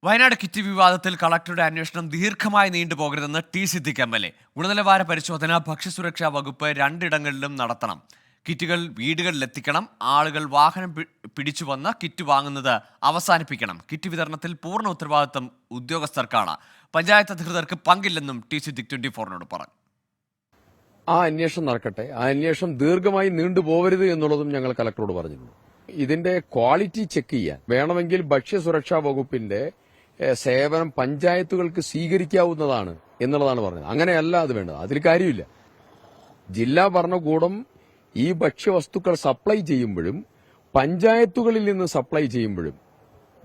Wayanad kit വിവാദത്തിൽ കളക്ടറുടെ അന്വേഷണം ദീർഘമായി നീണ്ടുപോകരുതെന്ന് ടി സിദ്ദിഖ് MLA. ഗുണനിലവാര പരിശോധന ഭക്ഷ്യസുരക്ഷാ വകുപ്പ് രണ്ടിടങ്ങളിലും നടത്തണം. കിറ്റുകൾ വീടുകളിലെത്തിക്കണം. ആളുകൾ വാഹനം പിടിച്ചു വന്ന് കിറ്റ് വാങ്ങുന്നത് അവസാനിപ്പിക്കണം. കിറ്റ് വിതരണത്തിൽ പൂർണ്ണ ഉത്തരവാദിത്തം ഉദ്യോഗസ്ഥർക്കാണ്. പഞ്ചായത്ത് അധികൃതർക്ക് പങ്കില്ലെന്നും ടി സിദ്ദിഖ് 24-നോട് പറഞ്ഞു. ആ അന്വേഷണം നടക്കട്ടെ. ആ അന്വേഷണം ദീർഘമായി നീണ്ടുപോകരുത് എന്നുള്ളതും ഞങ്ങൾ കലക്ടറോട് പറഞ്ഞിരുന്നു. ഇതിന്റെ ക്വാളിറ്റി ചെക്ക് ചെയ്യാൻ വേണമെങ്കിൽ ഭക്ഷ്യസുരക്ഷാ വകുപ്പിന്റെ സേവനം പഞ്ചായത്തുകൾക്ക് സ്വീകരിക്കാവുന്നതാണ് എന്നുള്ളതാണ് പറഞ്ഞത്. അങ്ങനെയല്ല അത് വേണ്ടത്. അതിൽ കാര്യമില്ല. ജില്ലാ ഭരണകൂടം ഈ ഭക്ഷ്യവസ്തുക്കൾ സപ്ലൈ ചെയ്യുമ്പോഴും പഞ്ചായത്തുകളിൽ നിന്ന് സപ്ലൈ ചെയ്യുമ്പോഴും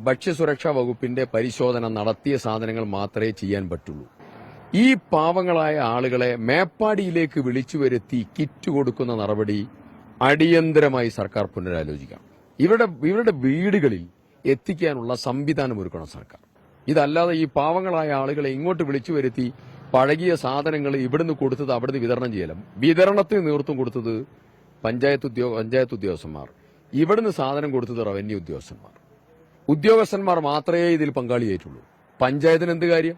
ഭക്ഷ്യസുരക്ഷാ വകുപ്പിന്റെ പരിശോധന നടത്തിയ സാധനങ്ങൾ മാത്രമേ ചെയ്യാൻ പറ്റുള്ളൂ. ഈ പാവങ്ങളായ ആളുകളെ മേപ്പാടിയിലേക്ക് വിളിച്ചു വരുത്തി കിറ്റ് കൊടുക്കുന്ന നടപടി അടിയന്തരമായി സർക്കാർ പുനരാലോചിക്കണം. ഇവരുടെ വീടുകളിൽ എത്തിക്കാനുള്ള സംവിധാനം ഒരുക്കണം സർക്കാർ. ഇതല്ലാതെ ഈ പാവങ്ങളായ ആളുകളെ ഇങ്ങോട്ട് വിളിച്ചു വരുത്തി പഴകിയ സാധനങ്ങൾ ഇവിടുന്ന് കൊടുത്തത് അവിടുന്ന് വിതരണം ചെയ്യലും, വിതരണത്തിന് നേതൃത്വം കൊടുത്തത് പഞ്ചായത്ത് ഉദ്യോഗസ്ഥന്മാർ, ഇവിടുന്ന് സാധനം കൊടുത്തത് റവന്യൂ ഉദ്യോഗസ്ഥന്മാർ മാത്രമേ ഇതിൽ പങ്കാളിയായിട്ടുള്ളൂ. പഞ്ചായത്തിന് എന്ത് കാര്യം?